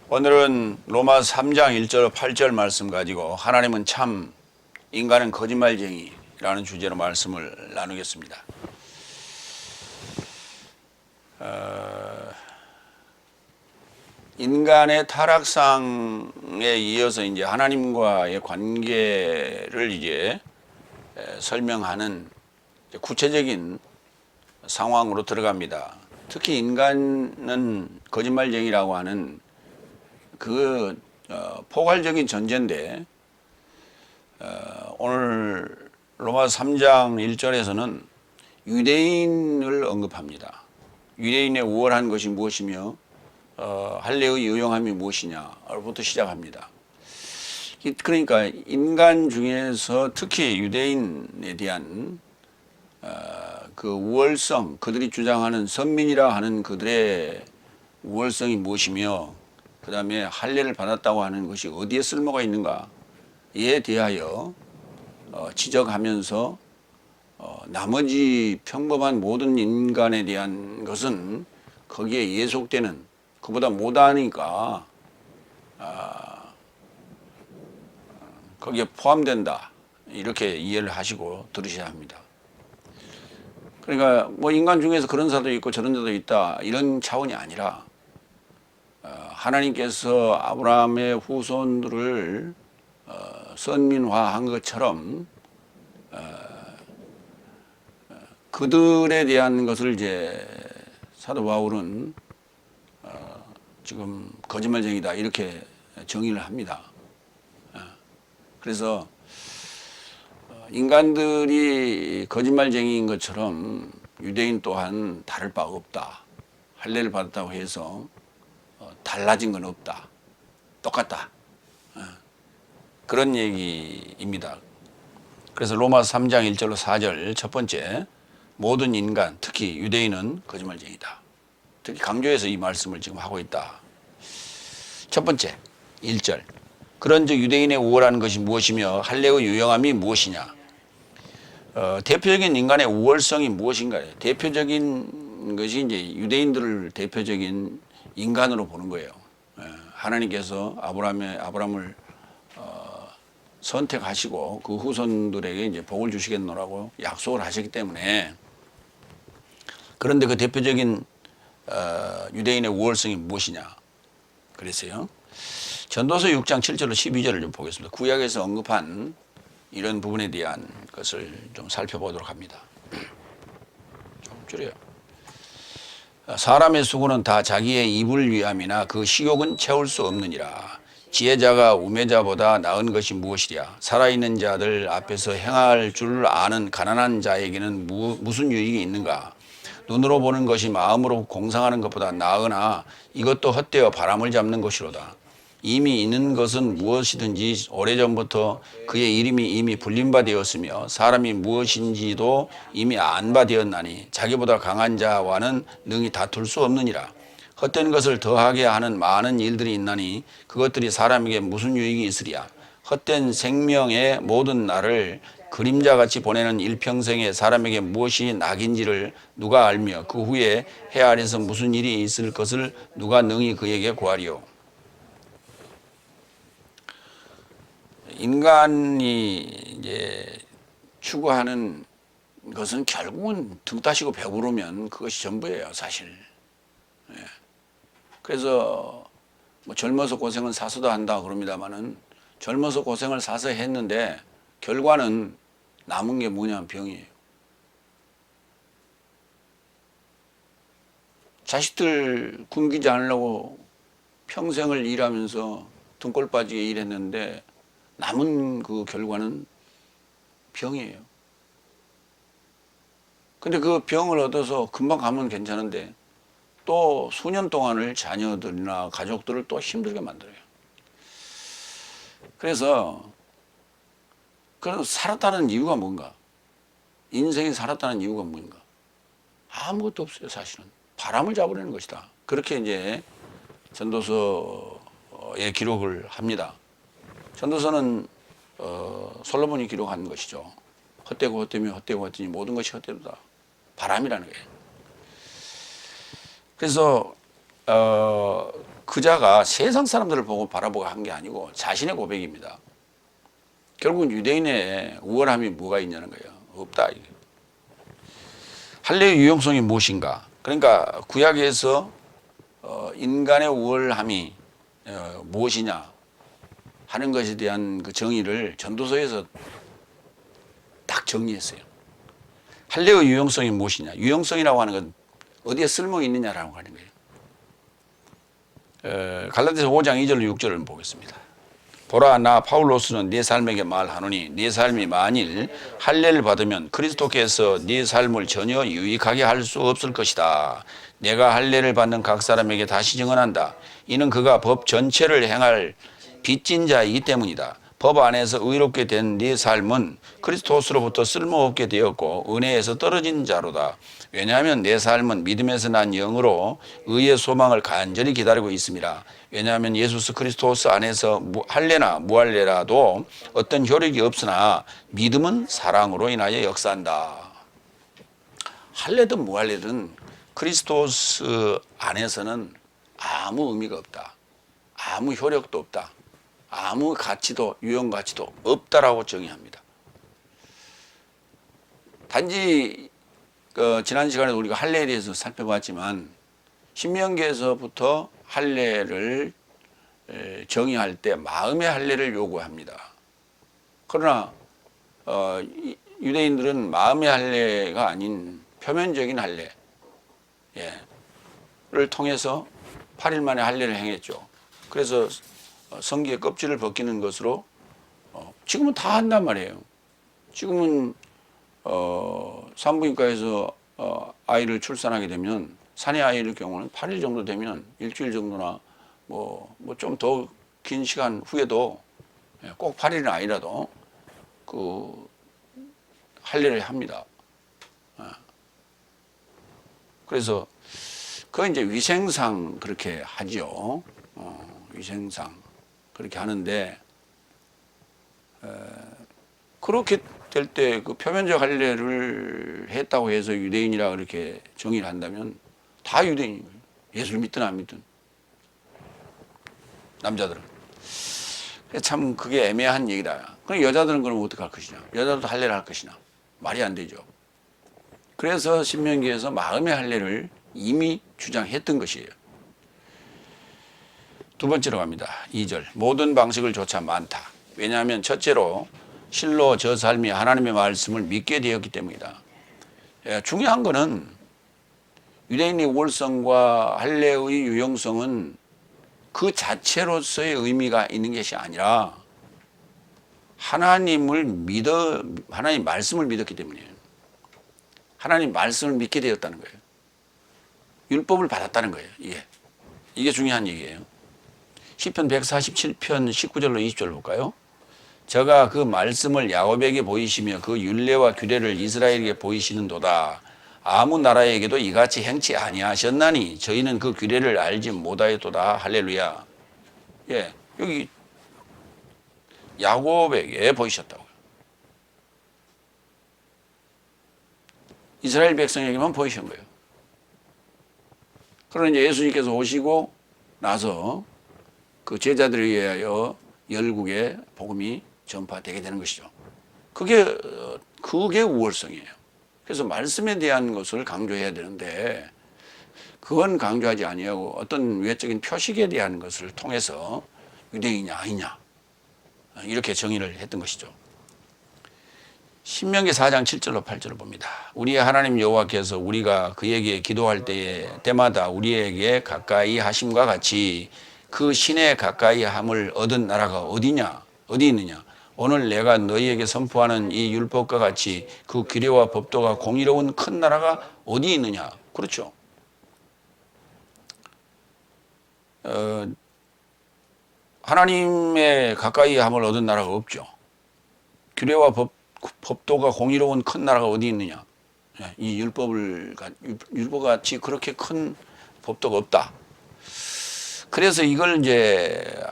오늘은 로마 3장 1절 8절 말씀 가지고 하나님은 참 인간은 거짓말쟁이라는 주제로 말씀을 나누겠습니다. 인간의 타락상에 이어서 이제 하나님과의 관계를 이제 설명하는 구체적인 상황으로 들어갑니다. 특히 인간은 거짓말쟁이라고 하는 그 포괄적인 전제인데 오늘 로마 3장 1절에서는 유대인을 언급합니다. 유대인의 우월한 것이 무엇이며 할례의 유용함이 무엇이냐로부터 시작합니다. 그러니까 인간 중에서 특히 유대인에 대한 그 우월성, 그들이 주장하는 선민이라 하는 그들의 우월성이 무엇이며 그 다음에 할례를 받았다고 하는 것이 어디에 쓸모가 있는가에 대하여 지적하면서 나머지 평범한 모든 인간에 대한 것은 거기에 예속되는 그보다 못하니까 거기에 포함된다 이렇게 이해를 하시고 들으셔야 합니다. 그러니까 뭐 인간 중에서 그런 자도 있고 저런 자도 있다 이런 차원이 아니라 하나님께서 아브라함의 후손들을 선민화한 것처럼 그들에 대한 것을 이제 사도 바울은 지금 거짓말쟁이다 이렇게 정의를 합니다. 그래서 인간들이 거짓말쟁이인 것처럼 유대인 또한 다를 바가 없다. 할례를 받았다고 해서 달라진 건 없다. 똑같다. 그런 얘기입니다. 그래서 로마서 3장 1절로 4절 첫 번째 모든 인간 특히 유대인은 거짓말쟁이다. 특히 강조해서 이 말씀을 지금 하고 있다. 첫 번째 1절 그런즉 유대인의 우월한 것이 무엇이며 할례의 유용함이 무엇이냐. 대표적인 인간의 우월성이 무엇인가요? 대표적인 것이 이제 유대인들을 대표적인 인간으로 보는 거예요. 하나님께서 아브라함을 선택하시고 그 후손들에게 이제 복을 주시겠노라고 약속을 하셨기 때문에 그런데 그 대표적인 유대인의 우월성이 무엇이냐 그랬어요. 전도서 6장 7절로 12절을 좀 보겠습니다. 구약에서 언급한 이런 부분에 대한 것을 좀 살펴보도록 합니다. 좀 줄여요. 사람의 수고는 다 자기의 입을 위함이나 그 식욕은 채울 수 없느니라. 지혜자가 우매자보다 나은 것이 무엇이랴. 살아있는 자들 앞에서 행할 줄 아는 가난한 자에게는 무슨 유익이 있는가. 눈으로 보는 것이 마음으로 공상하는 것보다 나으나 이것도 헛되어 바람을 잡는 것이로다. 이미 있는 것은 무엇이든지 오래전부터 그의 이름이 이미 불린 바 되었으며 사람이 무엇인지도 이미 안 바 되었나니 자기보다 강한 자와는 능히 다툴 수 없느니라. 헛된 것을 더하게 하는 많은 일들이 있나니 그것들이 사람에게 무슨 유익이 있으랴. 헛된 생명의 모든 날을 그림자같이 보내는 일평생에 사람에게 무엇이 낙인지를 누가 알며 그 후에 해 아래서 무슨 일이 있을 것을 누가 능히 그에게 구하리요. 인간이 이제 추구하는 것은 결국은 등 따시고 배부르면 그것이 전부예요, 사실. 그래서 뭐 젊어서 고생은 사서도 한다 그럽니다만은 젊어서 고생을 사서 했는데 결과는 남은 게 뭐냐면 병이에요. 자식들 굶기지 않으려고 평생을 일하면서 등골 빠지게 일했는데 남은 그 결과는 병이에요. 근데 그 병을 얻어서 금방 가면 괜찮은데 또 수년 동안을 자녀들이나 가족들을 또 힘들게 만들어요. 그래서 살았다는 이유가 뭔가? 인생이 살았다는 이유가 뭔가? 아무것도 없어요, 사실은. 바람을 잡으려는 것이다. 그렇게 이제 전도서에 기록을 합니다. 전도서는 솔로몬이 기록한 것이죠. 헛되고 헛되며 헛되고 헛되니 모든 것이 헛되도다. 바람이라는 거예요. 그래서 그자가 세상 사람들을 보고 바라보고 한 게 아니고 자신의 고백입니다. 결국은 유대인의 우월함이 뭐가 있냐는 거예요. 없다. 할례의 유용성이 무엇인가? 그러니까 구약에서 인간의 우월함이 무엇이냐 하는 것에 대한 그 정의를 전도서에서 딱 정리했어요. 할례의 유용성이 무엇이냐? 유용성이라고 하는 건 어디에 쓸모 있느냐라고 하는 거예요. 갈라디아서 5장 2절 6절을 보겠습니다. 보라, 나 파울로스는 네 삶에게 말하노니 네 삶이 만일 할례를 받으면 그리스도께서 네 삶을 전혀 유익하게 할 수 없을 것이다. 내가 할례를 받는 각 사람에게 다시 증언한다. 이는 그가 법 전체를 행할 빚진 자이기 때문이다. 법 안에서 의롭게 된 네 삶은 그리스도스로부터 쓸모없게 되었고 은혜에서 떨어진 자로다. 왜냐하면 내 삶은 믿음에서 난 영으로 의의 소망을 간절히 기다리고 있습니다. 왜냐하면 예수 그리스도스 안에서 할례나 무할례라도 어떤 효력이 없으나 믿음은 사랑으로 인하여 역사한다. 할례든 무할례든 그리스도스 안에서는 아무 의미가 없다. 아무 효력도 없다. 아무 가치도 유용 가치도 없다라고 정의합니다. 단지 지난 시간에 우리가 할례에 대해서 살펴봤지만 신명기에서부터 할례를 정의할 때 마음의 할례를 요구합니다. 그러나 유대인들은 마음의 할례가 아닌 표면적인 할례를 통해서 8일 만에 할례를 행했죠. 그래서 성기의 껍질을 벗기는 것으로 지금은 다 한단 말이에요. 지금은 산부인과에서 아이를 출산하게 되면 사내 아이의 경우는 8일 정도 되면 일주일 정도나 뭐 좀 더 긴 시간 후에도 꼭 8일은 아니라도 그 할례를 합니다. 그래서 그건 이제 위생상 그렇게 하죠. 위생상 그렇게 하는데 그렇게 될 때 그 표면적 할례를 했다고 해서 유대인이라 그렇게 정의를 한다면 다 유대인이에요. 예수를 믿든 안 믿든 남자들은. 참 그게 애매한 얘기다. 그럼 여자들은 그럼 어떻게 할 것이냐? 여자도 할례를 할 것이냐? 말이 안 되죠. 그래서 신명기에서 마음의 할례를 이미 주장했던 것이에요. 두 번째로 갑니다. 2절. 모든 방식을 조차 많다. 왜냐하면 첫째로 실로 저 삶이 하나님의 말씀을 믿게 되었기 때문이다. 중요한 거는 유대인의 우월성과 할례의 유용성은 그 자체로서의 의미가 있는 것이 아니라 하나님 말씀을 믿었기 때문이에요. 하나님 말씀을 믿게 되었다는 거예요. 율법을 받았다는 거예요. 이게 중요한 얘기예요. 시편 147편 19절로 20절 볼까요? 저가 그 말씀을 야곱에게 보이시며 그 율례와 규례를 이스라엘에게 보이시는도다. 아무 나라에게도 이같이 행치 아니하셨나니 저희는 그 규례를 알지 못하였도다. 할렐루야. 여기 야곱에게 보이셨다고요. 이스라엘 백성에게만 보이신 거예요. 그러나 이제 예수님께서 오시고 나서 그 제자들에 의하여 열국에 복음이 전파되게 되는 것이죠. 그게 우월성이에요. 그래서 말씀에 대한 것을 강조해야 되는데 그건 강조하지 아니하고 어떤 외적인 표식에 대한 것을 통해서 유대인이냐 아니냐 이렇게 정의를 했던 것이죠. 신명기 4장 7절로 8절을 봅니다. 우리의 하나님 여호와께서 우리가 그에게 기도할 때마다 우리에게 가까이 하심과 같이 그 신에 가까이 함을 얻은 나라가 어디 있느냐? 오늘 내가 너희에게 선포하는 이 율법과 같이 그 규례와 법도가 공의로운 큰 나라가 어디 있느냐? 그렇죠. 하나님의 가까이 함을 얻은 나라가 없죠. 규례와 법도가 공의로운 큰 나라가 어디 있느냐? 이 율법같이 그렇게 큰 법도가 없다. 그래서 이걸 이제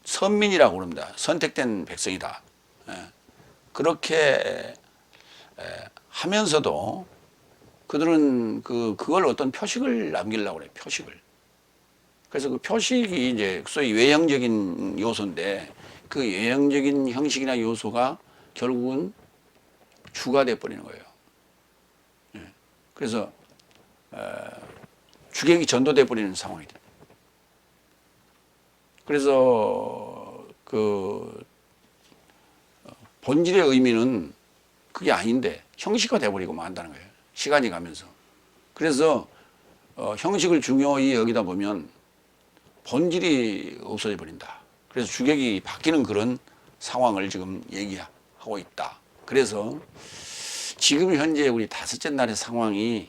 선민이라고 그럽니다. 선택된 백성이다. 그렇게 하면서도 그들은 그걸 어떤 표식을 남기려고 그래요. 표식을. 그래서 그 표식이 이제 소위 외형적인 요소인데 그 외형적인 형식이나 요소가 결국은 주가 돼 버리는 거예요. 예. 그래서 주객이 전도돼 버리는 상황이 돼요. 그래서 그 본질의 의미는 그게 아닌데 형식화 돼 버리고 만다는 거예요. 시간이 가면서. 그래서 형식을 중요히 여기다 보면 본질이 없어져 버린다. 그래서 주객이 바뀌는 그런 상황을 지금 얘기하고 있다. 그래서 지금 현재 우리 다섯째 날의 상황이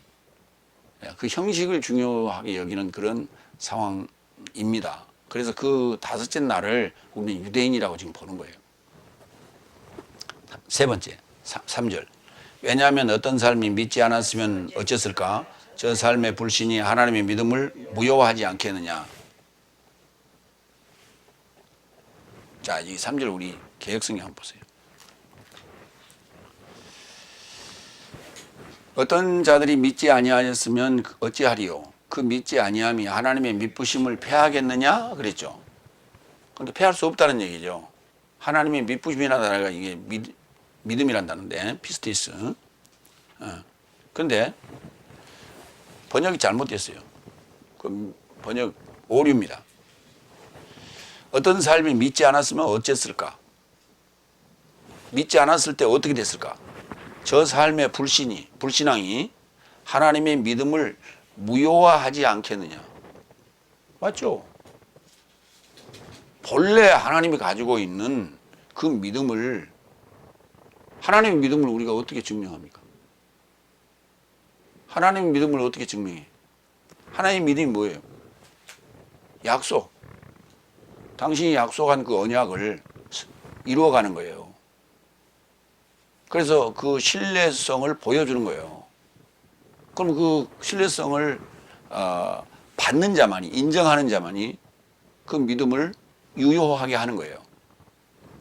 그 형식을 중요하게 여기는 그런 상황입니다. 그래서 그 다섯째 날을 우리는 유대인이라고 지금 보는 거예요. 세 번째, 3절. 왜냐하면 어떤 삶이 믿지 않았으면 어쨌을까? 저 삶의 불신이 하나님의 믿음을 무효화하지 않겠느냐. 자, 이 3절 우리 개역성경 한번 보세요. 어떤 자들이 믿지 아니하였으면 어찌하리요? 그 믿지 아니함이 하나님의 믿부심을 패하겠느냐? 그랬죠. 그런데 패할 수 없다는 얘기죠. 하나님의 믿부심이라는 단어가 이게 믿음이란 단어인데, 피스티스. 그런데 번역이 잘못됐어요. 그 번역 오류입니다. 어떤 삶이 믿지 않았으면 어쨌을까? 믿지 않았을 때 어떻게 됐을까? 저 삶의 불신앙이 하나님의 믿음을 무효화하지 않겠느냐. 맞죠? 본래 하나님이 가지고 있는 그 믿음을, 하나님의 믿음을 우리가 어떻게 증명합니까? 하나님의 믿음을 어떻게 증명해? 하나님의 믿음이 뭐예요? 약속. 당신이 약속한 그 언약을 이루어가는 거예요. 그래서 그 신뢰성을 보여주는 거예요. 그럼 그 신뢰성을 받는 자만이, 인정하는 자만이 그 믿음을 유효하게 하는 거예요.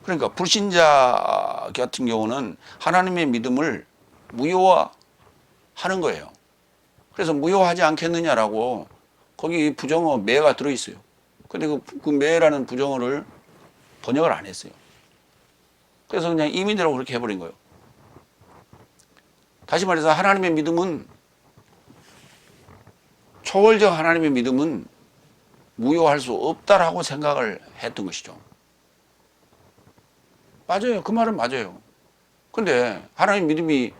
그러니까 불신자 같은 경우는 하나님의 믿음을 무효화하는 거예요. 그래서 무효하지 않겠느냐라고 거기 부정어 매가 들어있어요. 근데 그 매라는 부정어를 번역을 안 했어요. 그래서 그냥 임의대로 그렇게 해버린 거예요. 다시 말해서 하나님의 믿음은, 초월적 하나님의 믿음은 무효할 수 없다라고 생각을 했던 것이죠. 맞아요. 그 말은 맞아요. 근데 하나님 믿음이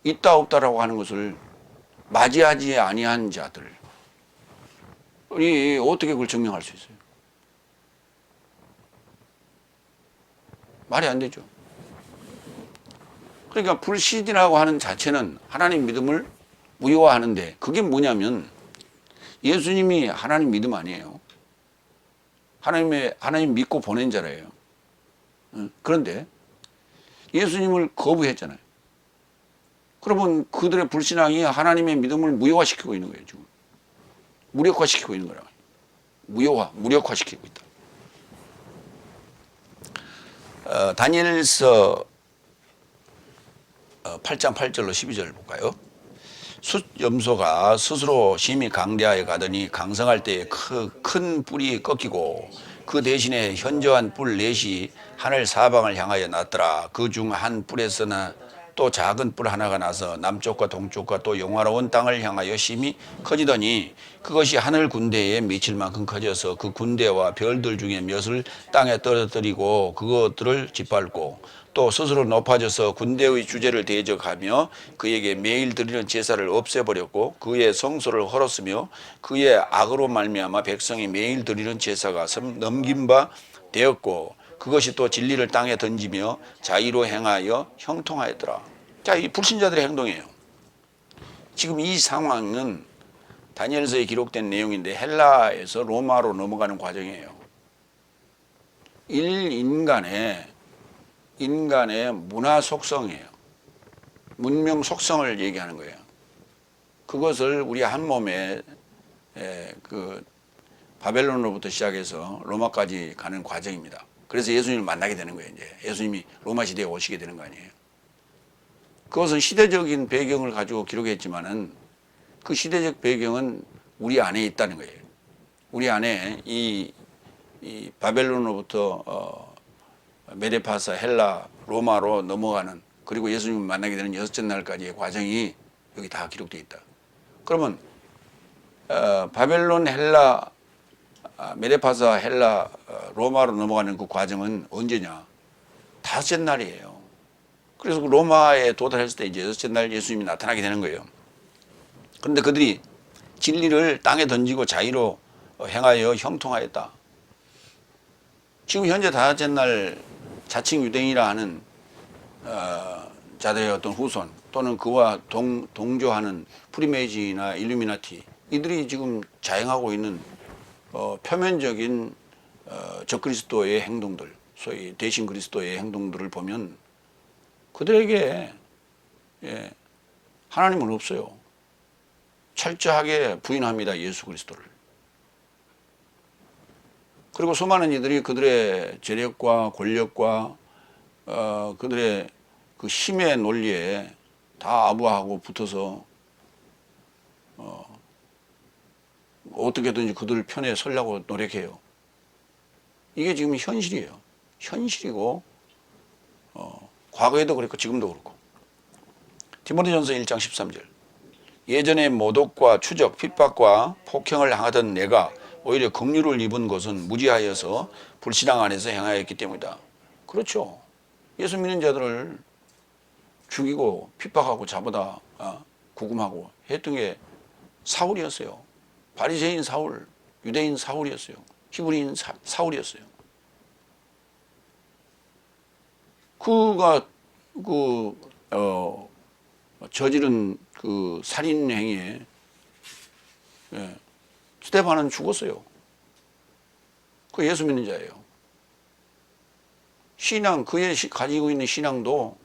있다 없다라고 하는 것을 맞이하지 아니한 자들, 이 어떻게 그걸 증명할 수 있어요? 말이 안 되죠. 그러니까 불신이라고 하는 자체는 하나님 믿음을 무효화하는데, 그게 뭐냐면 예수님이 하나님 믿음 아니에요. 하나님 믿고 보낸 자래요. 그런데 예수님을 거부했잖아요. 그러면 그들의 불신앙이 하나님의 믿음을 무효화시키고 있는 거예요, 지금. 무력화시키고 있는 거라고. 무력화시키고 있다. 다니엘서 8장 8절로 12절 볼까요? 숫염소가 스스로 심히 강대하여 가더니 강성할 때에 큰 뿔이 꺾이고 그 대신에 현저한 뿔 넷이 하늘 사방을 향하여 났더라. 그 중 한 뿔에서나 또 작은 뿔 하나가 나서 남쪽과 동쪽과 또 영화로운 땅을 향하여 심히 커지더니 그것이 하늘 군대에 미칠 만큼 커져서 그 군대와 별들 중에 몇을 땅에 떨어뜨리고 그것들을 짓밟고 또 스스로 높아져서 군대의 주제를 대적하며 그에게 매일 드리는 제사를 없애버렸고 그의 성소를 헐었으며 그의 악으로 말미암아 백성이 매일 드리는 제사가 넘긴 바 되었고 그것이 또 진리를 땅에 던지며 자의로 행하여 형통하였더라. 자, 이 불신자들의 행동이에요. 지금 이 상황은 다니엘서에 기록된 내용인데 헬라에서 로마로 넘어가는 과정이에요. 인간의 문화 속성이에요. 문명 속성을 얘기하는 거예요. 그것을 우리 한 몸에 그 바벨론으로부터 시작해서 로마까지 가는 과정입니다. 그래서 예수님을 만나게 되는 거예요. 이제 예수님이 로마 시대에 오시게 되는 거 아니에요. 그것은 시대적인 배경을 가지고 기록했지만은 그 시대적 배경은 우리 안에 있다는 거예요. 우리 안에 이 바벨론으로부터 메데파사, 헬라, 로마로 넘어가는, 그리고 예수님을 만나게 되는 여섯째 날까지의 과정이 여기 다 기록되어 있다. 그러면 바벨론, 헬라, 메데파사, 헬라, 로마로 넘어가는 그 과정은 언제냐? 다섯째 날이에요. 그래서 그 로마에 도달했을 때 이제 여섯째 날 예수님이 나타나게 되는 거예요. 그런데 그들이 진리를 땅에 던지고 자의로 행하여 형통하였다. 지금 현재 다섯째 날 자칭 유대인이라 하는 자들의 어떤 후손, 또는 그와 동조하는 프리메이지나 일루미나티, 이들이 지금 자행하고 있는 표면적인 적그리스도의 행동들, 소위 대신 그리스도의 행동들을 보면 그들에게 하나님은 없어요. 철저하게 부인합니다, 예수 그리스도를. 그리고 수많은 이들이 그들의 재력과 권력과 그들의 그 힘의 논리에 다 아부하고 붙어서 어떻게든지 그들 편에 서려고 노력해요. 이게 지금 현실이에요. 현실이고 과거에도 그랬고 지금도 그렇고. 디모데전서 1장 13절. 예전에 모독과 추적, 핍박과 폭행을 당하던 내가 오히려 긍휼을 입은 것은 무지하여서 불신앙 안에서 행하였기 때문이다. 그렇죠. 예수 믿는 자들을 죽이고 핍박하고 잡아다 구금하고 했던 게 사울이었어요. 바리새인 사울, 유대인 사울이었어요. 히브리인 사울이었어요. 그가 저지른 그 살인 행위에 스데반은 죽었어요. 그 예수 믿는 자예요. 신앙, 그의 가지고 있는 신앙도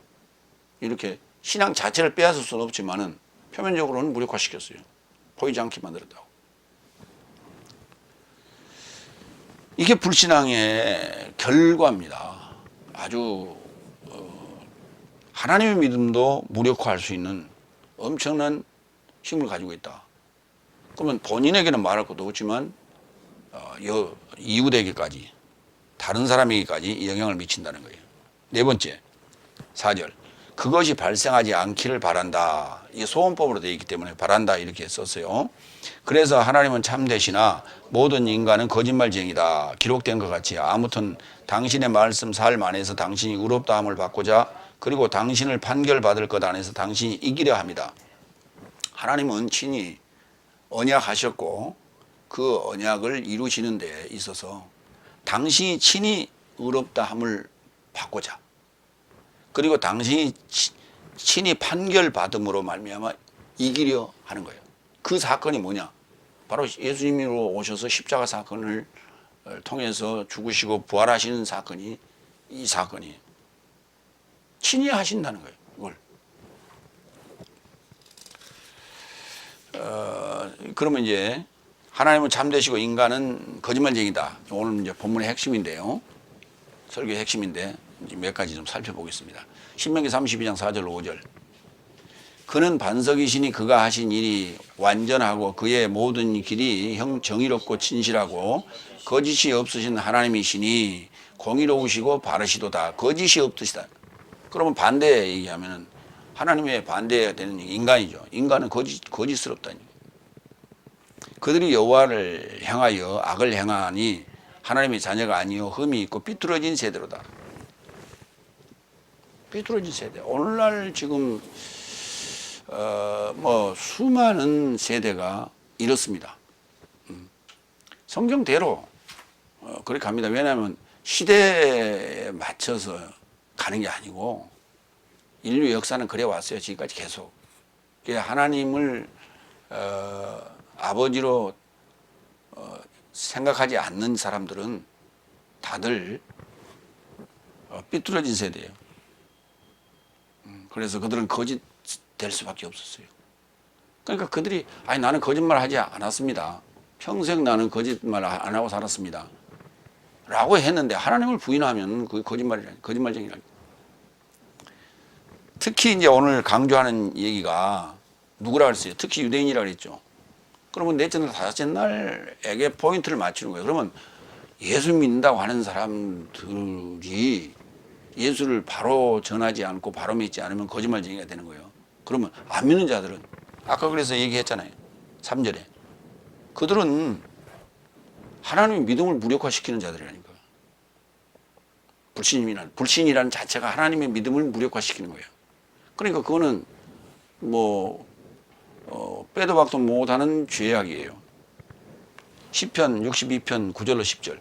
이렇게 신앙 자체를 빼앗을 수는 없지만은 표면적으로는 무력화시켰어요. 보이지 않게 만들었다고. 이게 불신앙의 결과입니다. 아주 하나님의 믿음도 무력화할 수 있는 엄청난 힘을 가지고 있다. 그러면 본인에게는 말할 것도 없지만 이웃에게까지, 다른 사람에게까지 영향을 미친다는 거예요. 네 번째, 4절. 그것이 발생하지 않기를 바란다. 이게 소원법으로 되어 있기 때문에 바란다 이렇게 썼어요. 그래서 하나님은 참되시나 모든 인간은 거짓말쟁이다. 기록된 것 같이 아무튼 당신의 말씀 삶 안에서 당신이 의롭다함을 받고자, 그리고 당신을 판결받을 것 안에서 당신이 이기려 합니다. 하나님은 친히 언약하셨고 그 언약을 이루시는 데 있어서 당신이 친히 의롭다함을 받고자, 그리고 당신이 친히 판결받음으로 말미암아 이기려 하는 거예요. 그 사건이 뭐냐? 바로 예수님으로 오셔서 십자가 사건을 통해서 죽으시고 부활하시는 사건이 이 사건이에요. 친히 하신다는 거예요. 이걸. 그러면 이제 하나님은 참되시고 인간은 거짓말쟁이다. 오늘 이제 본문의 핵심인데요. 설교의 핵심인데 이제 몇 가지 좀 살펴보겠습니다. 신명기 32장 4절 5절. 그는 반석이시니 그가 하신 일이 완전하고 그의 모든 길이 정의롭고 진실하고 거짓이 없으신 하나님이시니 공의로우시고 바르시도다. 거짓이 없으시다. 그러면 반대 얘기하면은 하나님의 반대가 되는 인간이죠. 인간은 거짓스럽다니. 그들이 여호와를 향하여 악을 행하니 하나님의 자녀가 아니요 흠이 있고 삐뚤어진 세대로다. 삐뚤어진 세대. 오늘날 지금 수많은 세대가 이렇습니다. 성경대로 그렇게 합니다. 왜냐하면 시대에 맞춰서 가는 게 아니고 인류 역사는 그래 왔어요. 지금까지 계속. 하나님을 아버지로 생각하지 않는 사람들은 다들 삐뚤어진 세대예요. 그래서 그들은 거짓 될 수밖에 없었어요. 그러니까 그들이 나는 거짓말 하지 않았습니다. 평생 나는 거짓말 안 하고 살았습니다. 라고 했는데 하나님을 부인하면 그게 거짓말쟁이라니. 특히 이제 오늘 강조하는 얘기가 누구라 그랬어요? 특히 유대인이라 그랬죠. 그러면 넷째 날, 다섯째 날에게 포인트를 맞추는 거예요. 그러면 예수 믿는다고 하는 사람들이 예수를 바로 전하지 않고 바로 믿지 않으면 거짓말쟁이가 되는 거예요. 그러면 안 믿는 자들은 아까 그래서 얘기했잖아요. 3절에 그들은 하나님의 믿음을 무력화시키는 자들이라니까. 불신이라는 자체가 하나님의 믿음을 무력화시키는 거예요. 그러니까 그거는 뭐 빼도 박도 못하는 죄악이에요. 시편 62편 9절로 10절.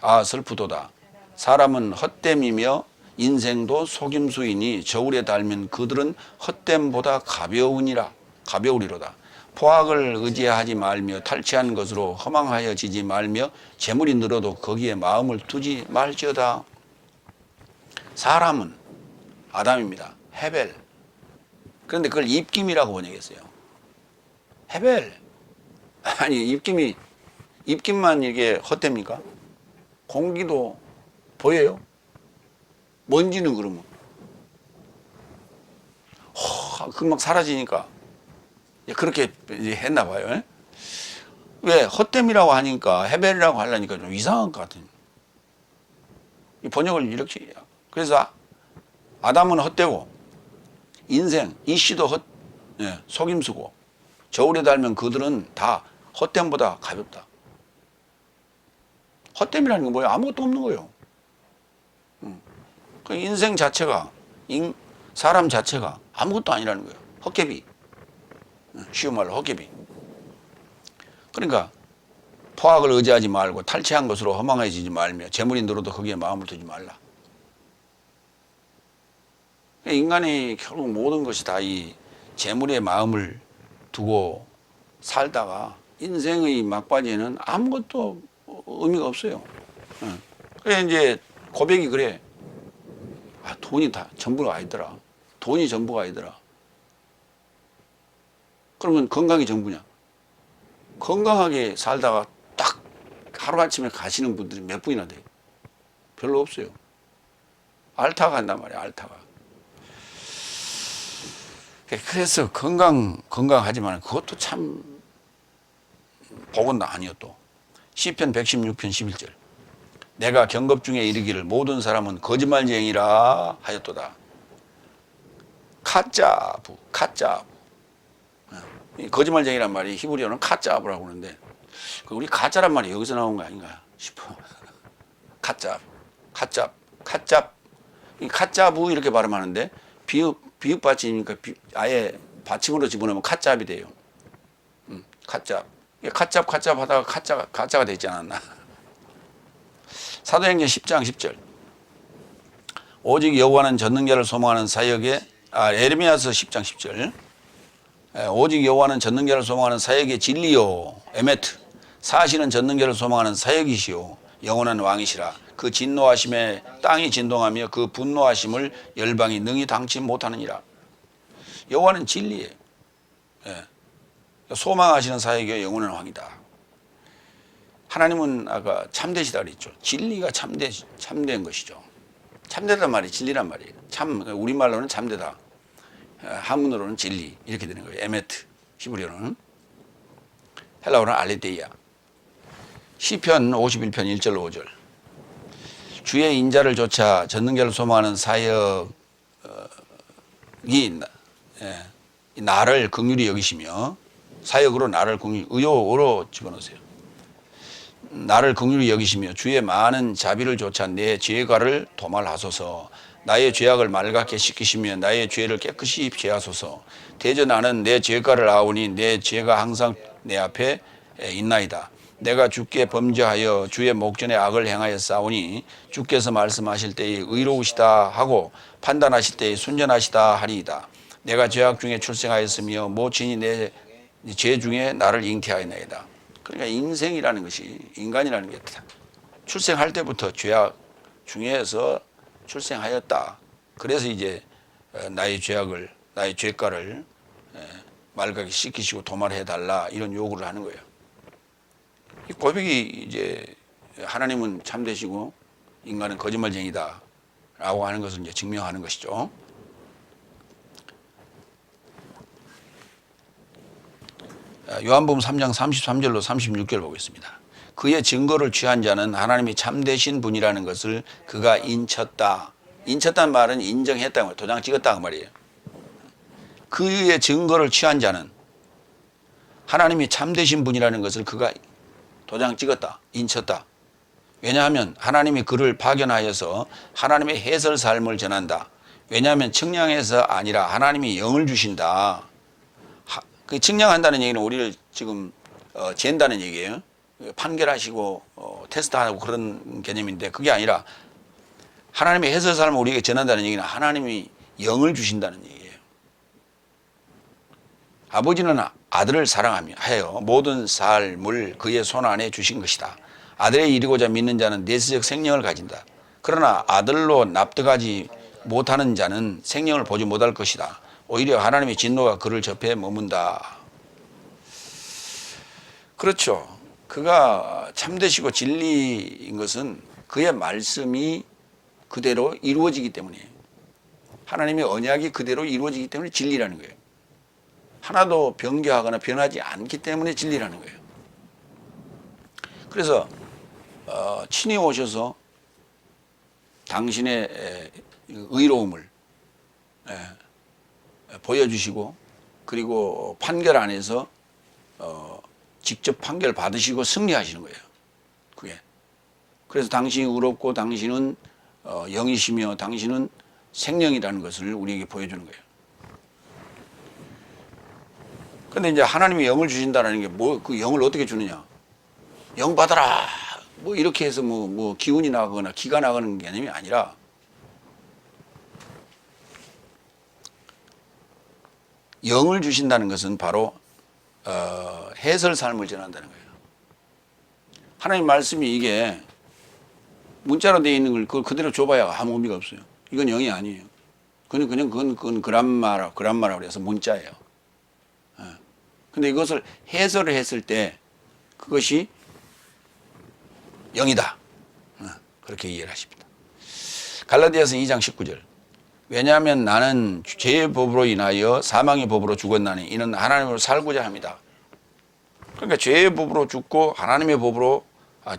아 슬프도다. 사람은 헛됨이며 인생도 속임수이니 저울에 달면 그들은 헛됨보다 가벼우리로다. 포악을 의지하지 말며 탈취한 것으로 허망하여지지 말며 재물이 늘어도 거기에 마음을 두지 말지어다. 사람은 아담입니다. 헤벨. 그런데 그걸 입김이라고 번역했어요. 헤벨. 아니 입김만 이게 헛됩니까? 공기도 보여요? 먼지는 그러면 금방 사라지니까 그렇게 이제 했나 봐요. 왜 헛됨이라고 하니까 헤벨이라고 하려니까 좀 이상한 것 같은. 이 번역을 이렇게. 그래서 아담은 헛되고 인생 이씨도 속임수고 저울에 달면 그들은 다 헛됨보다 가볍다. 헛됨이라는 건 뭐예요? 아무것도 없는 거예요. 그 인생 자체가 사람 자체가 아무것도 아니라는 거예요. 헛개비. 쉬운 말로 헛개비. 그러니까 포악을 의지하지 말고 탈취한 것으로 허망해지지 말며 재물이 늘어도 거기에 마음을 두지 말라. 인간이 결국 모든 것이 다 이 재물에 마음을 두고 살다가 인생의 막바지에는 아무것도 의미가 없어요. 그래 이제 고백이 그래. 돈이 다 전부가 아니더라. 돈이 전부가 아니더라. 그러면 건강이 전부냐? 건강하게 살다가 딱 하루아침에 가시는 분들이 몇 분이나 돼요? 별로 없어요. 알타가 한단 말이야, 알타가. 그래서 건강하지만 그것도 참 복은 아니요 또. 시편 116편 11절. 내가 경급 중에 이르기를 모든 사람은 거짓말쟁이라 하였도다. 카짜부. 거짓말쟁이란 말이 히브리어는 카짜부라고 하는데 우리 가짜란 말이 여기서 나온 거 아닌가 싶어. 이 카짜부 이렇게 발음하는데 비읍 받침이니까 아예 받침으로 집어넣으면 카짭이 돼요. 카짭 하다가 가짜가 되지 않았나. 사도행전 10장 10절. 오직 여호와는 전능자를 소망하는 사역에 에레미야서 10장 10절. 오직 여호와는 전능자를 소망하는 사역의 진리요 에메트. 사실은 전능자를 소망하는 사역이시요 영원한 왕이시라. 그 진노하심에 땅이 진동하며 그 분노하심을 열방이 능히 당치 못하느니라. 여호와는 진리예요. 소망하시는 사역이 영원한 왕이다. 하나님은 아까 참되시다 그랬죠. 진리가 참된 것이죠. 참되단 말이 진리란 말이에요. 우리말로는 참되다. 한문으로는 진리 이렇게 되는 거예요. 에메트. 히브리어는. 헬라어는 알레데이아. 시편 51편 1절로 5절. 주의 인자를 좇아 전능자를 소망하는 사역이 나를 긍휼히 여기시며 사역으로 나를 긍휼히 의욕으로 집어넣으세요. 나를 긍휼히 여기시며 주의 많은 자비를 좇아 내 죄가를 도말하소서. 나의 죄악을 말갛게 씻기시며 나의 죄를 깨끗이 피하소서. 대저 나는 내 죄가를 아오니 내 죄가 항상 내 앞에 있나이다. 내가 주께 범죄하여 주의 목전에 악을 행하여 싸우니 주께서 말씀하실 때에 의로우시다 하고 판단하실 때에 순전하시다 하리이다. 내가 죄악 중에 출생하였으며 모친이 내 죄 중에 나를 잉태하였나이다. 그러니까 인생이라는 것이 인간이라는 게 출생할 때부터 죄악 중에서 출생하였다. 그래서 이제 나의 죄가를 말갛게 씻기시고 도말해 달라 이런 요구를 하는 거예요. 이 고백이 이제 하나님은 참되시고 인간은 거짓말쟁이다 라고 하는 것을 이제 증명하는 것이죠. 요한복음 3장 33절로 36절 보겠습니다. 그의 증거를 취한 자는 하나님이 참되신 분이라는 것을 그가 인쳤다. 인쳤다는 말은 인정했다는 거예요. 도장 찍었다 그 말이에요. 그의 증거를 취한 자는 하나님이 참되신 분이라는 것을 그가 도장 찍었다. 인쳤다. 왜냐하면 하나님이 그를 파견하여서 하나님의 해설 삶을 전한다. 왜냐하면 측량해서 아니라 하나님이 영을 주신다. 그 측량한다는 얘기는 우리를 지금 잰다는 얘기예요. 판결하시고 테스트하고 그런 개념인데 그게 아니라 하나님의 해설 삶을 우리에게 전한다는 얘기는 하나님이 영을 주신다는 얘기예요. 아버지는 아들을 사랑하여 모든 삶을 그의 손 안에 주신 것이다. 아들에 이르고자 믿는 자는 내세적 생명을 가진다. 그러나 아들로 납득하지 못하는 자는 생명을 보지 못할 것이다. 오히려 하나님의 진노가 그를 접해 머문다. 그렇죠. 그가 참되시고 진리인 것은 그의 말씀이 그대로 이루어지기 때문이에요. 하나님의 언약이 그대로 이루어지기 때문에 진리라는 거예요. 하나도 변개하거나 변하지 않기 때문에 진리라는 거예요. 그래서 친히 오셔서 당신의 의로움을 보여주시고 그리고 판결 안에서 직접 판결 받으시고 승리하시는 거예요. 그게. 그래서 당신이 의롭고 당신은 영이시며 당신은 생명이라는 것을 우리에게 보여주는 거예요. 근데 이제 하나님이 영을 주신다는 게 그 영을 어떻게 주느냐? 영 받아라. 뭐 이렇게 해서 뭐 기운이 나거나 기가 나가는 개념이 아니라 영을 주신다는 것은 바로 해설 삶을 전한다는 거예요. 하나님 말씀이 이게 문자로 되어 있는 걸 그걸 그대로 줘봐야 아무 의미가 없어요. 이건 영이 아니에요. 그건 그람마라고 해서 문자예요. 근데 이것을 해설을 했을 때 그것이 영이다. 그렇게 이해를 하십니다. 갈라디아서 2장 19절. 왜냐하면 나는 죄의 법으로 인하여 사망의 법으로 죽었나니 이는 하나님으로 살고자 합니다. 그러니까 죄의 법으로 죽고 하나님의 법으로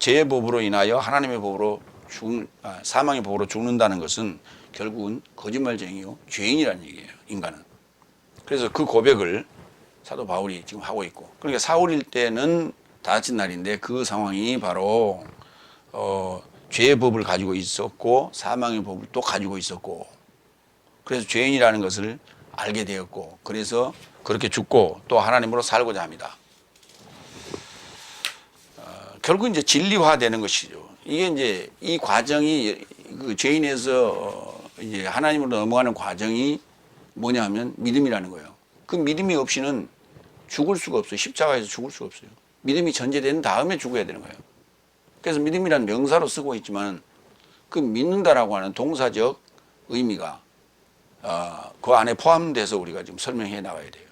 죄의 법으로 인하여 하나님의 법으로 사망의 법으로 죽는다는 것은 결국은 거짓말쟁이요 죄인이라는 얘기예요. 인간은. 그래서 그 고백을 사도 바울이 지금 하고 있고 그러니까 사울일 때는 다친 날인데 그 상황이 바로 죄의 법을 가지고 있었고 사망의 법을 또 가지고 있었고 그래서 죄인이라는 것을 알게 되었고 그래서 그렇게 죽고 또 하나님으로 살고자 합니다. 결국 이제 진리화되는 것이죠. 이게 이제 이 과정이 그 죄인에서 이제 하나님으로 넘어가는 과정이 뭐냐 하면 믿음이라는 거예요. 그 믿음이 없이는 죽을 수가 없어요. 십자가에서 죽을 수가 없어요. 믿음이 전제된 다음에 죽어야 되는 거예요. 그래서 믿음이라는 명사로 쓰고 있지만 그 믿는다라고 하는 동사적 의미가 그 안에 포함돼서 우리가 지금 설명해 나가야 돼요.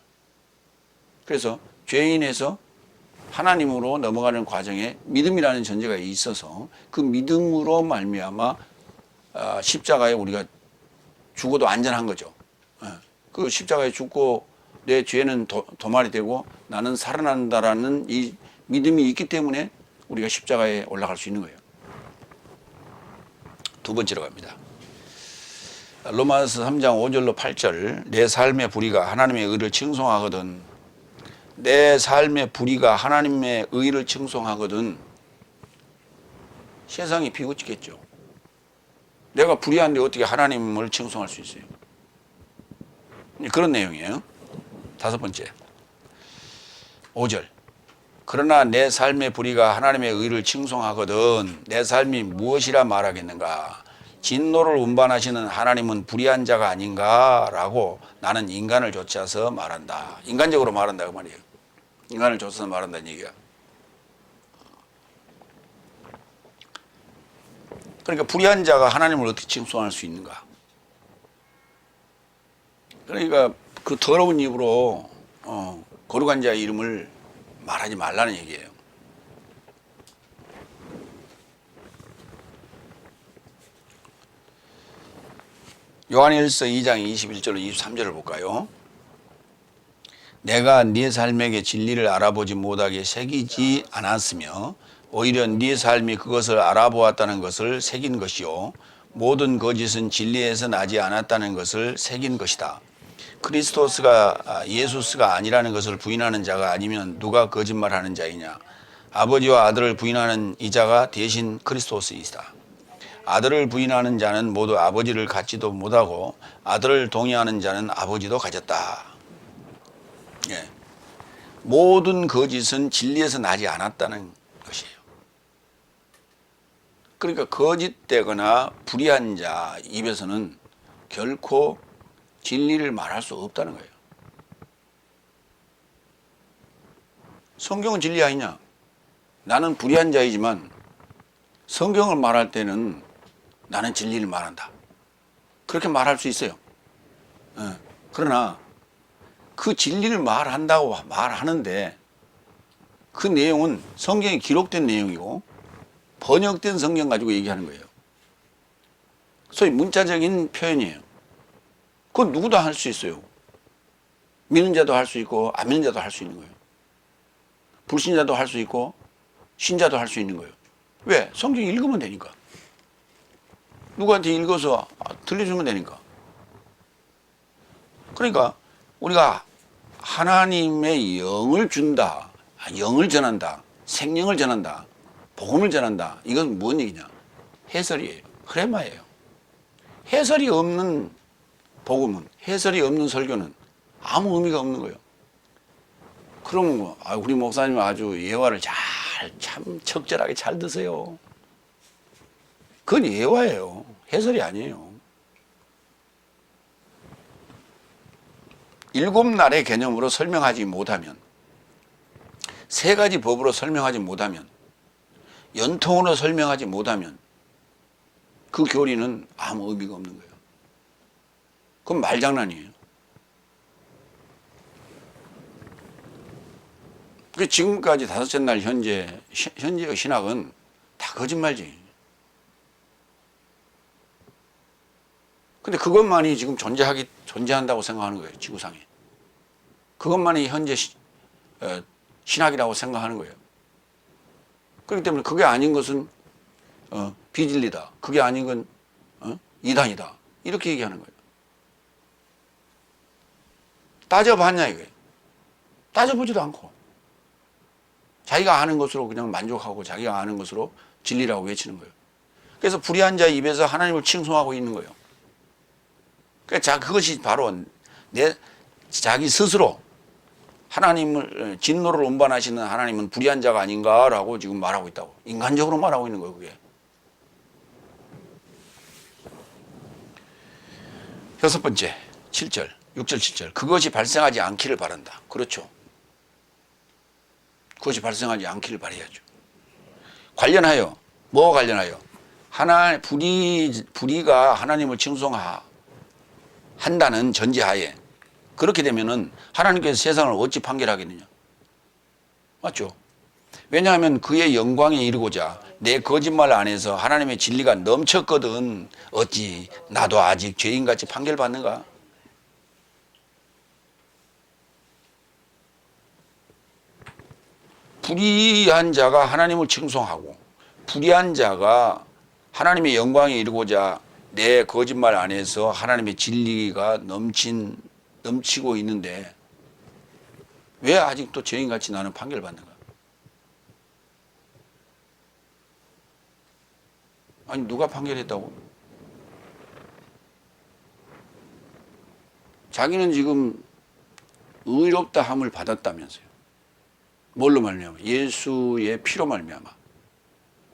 그래서 죄인에서 하나님으로 넘어가는 과정에 믿음이라는 전제가 있어서 그 믿음으로 말미암아 십자가에 우리가 죽어도 안전한 거죠. 그 십자가에 죽고 내 죄는 도말이 되고 나는 살아난다라는 이 믿음이 있기 때문에 우리가 십자가에 올라갈 수 있는 거예요. 두 번째로 갑니다. 로마서 3장 5절로 8절. 내 삶의 불의가 하나님의 의를 칭송하거든. 내 삶의 불의가 하나님의 의를 칭송하거든. 세상이 비웃겠죠. 내가 불의한데 어떻게 하나님을 칭송할 수 있어요? 그런 내용이에요. 다섯 번째 5절. 그러나 내 삶의 불의가 하나님의 의를 칭송하거든. 내 삶이 무엇이라 말하겠는가? 진노를 운반하시는 하나님은 불의한 자가 아닌가라고 나는 인간을 좇아서 말한다. 인간적으로 말한다 그 말이에요. 인간을 좇아서 말한다는 얘기야. 그러니까 불의한 자가 하나님을 어떻게 칭송할 수 있는가? 그러니까 그 더러운 입으로 거룩한 자의 이름을 말하지 말라는 얘기예요. 요한일서 2장 21절로 23절을 볼까요? 내가 네 삶에게 진리를 알아보지 못하게 새기지 않았으며 오히려 네 삶이 그것을 알아보았다는 것을 새긴 것이요 모든 거짓은 진리에서 나지 않았다는 것을 새긴 것이다. 그리스도스가 예수스가 아니라는 것을 부인하는 자가 아니면 누가 거짓말하는 자이냐. 아버지와 아들을 부인하는 이자가 대신 그리스도스이다. 아들을 부인하는 자는 모두 아버지를 갖지도 못하고 아들을 동의하는 자는 아버지도 가졌다. 예. 모든 거짓은 진리에서 나지 않았다는 것이에요. 그러니까 거짓되거나 불의한 자 입에서는 결코 진리를 말할 수 없다는 거예요. 성경은 진리 아니냐? 나는 불의한 자이지만 성경을 말할 때는 나는 진리를 말한다. 그렇게 말할 수 있어요. 예. 그러나 그 진리를 말한다고 말하는데 그 내용은 성경에 기록된 내용이고 번역된 성경 가지고 얘기하는 거예요. 소위 문자적인 표현이에요. 그건 누구도 할 수 있어요. 믿는 자도 할 수 있고 안 믿는 자도 할 수 있는 거예요. 불신자도 할 수 있고 신자도 할 수 있는 거예요. 왜? 성경 읽으면 되니까. 누구한테 읽어서 들려주면 되니까. 그러니까 우리가 하나님의 영을 준다, 영을 전한다, 생명을 전한다, 복음을 전한다. 이건 뭔 얘기냐? 해설이에요. 흐레마예요. 해설이 없는 복음은, 해설이 없는 설교는 아무 의미가 없는 거예요. 그러면 뭐, 우리 목사님 아주 예화를 참 적절하게 잘 드세요. 그건 예화예요. 해설이 아니에요. 7날의 개념으로 설명하지 못하면, 3가지 법으로 설명하지 못하면, 연통으로 설명하지 못하면 그 교리는 아무 의미가 없는 거예요. 그건 말장난이에요. 지금까지 5째 날 현재의 신학은 다 거짓말지. 근데 그것만이 지금 존재한다고 생각하는 거예요, 지구상에. 그것만이 현재 신학이라고 생각하는 거예요. 그렇기 때문에 그게 아닌 것은 비진리다. 그게 아닌 건 이단이다. 이렇게 얘기하는 거예요. 따져봤냐 이거예요. 따져보지도 않고 자기가 아는 것으로 그냥 만족하고 자기가 아는 것으로 진리라고 외치는 거예요. 그래서 불의한 자의 입에서 하나님을 칭송하고 있는 거예요. 그러니까 그것이 바로 자기 스스로 하나님을 진노를 운반하시는 하나님은 불의한 자가 아닌가라고 지금 말하고 있다고. 인간적으로 말하고 있는 거예요, 그게. 6번째, 7절, 6절, 7절. 그것이 발생하지 않기를 바란다. 그렇죠. 그것이 발생하지 않기를 바라야죠. 관련하여, 뭐와 관련하여? 불의가 하나님을 칭송한다는 전제하에 그렇게 되면은 하나님께서 세상을 어찌 판결하겠느냐? 맞죠? 왜냐하면 그의 영광에 이르고자 내 거짓말 안에서 하나님의 진리가 넘쳤거든 어찌 나도 아직 죄인같이 판결받는가? 불의한 자가 하나님을 칭송하고 불의한 자가 하나님의 영광에 이르고자 내 거짓말 안에서 하나님의 진리가 넘치고 있는데 왜 아직도 죄인같이 나는 판결받는가? 아니 누가 판결했다고? 자기는 지금 의롭다 함을 받았다면서요. 뭘로 말미암아? 예수의 피로 말미암아.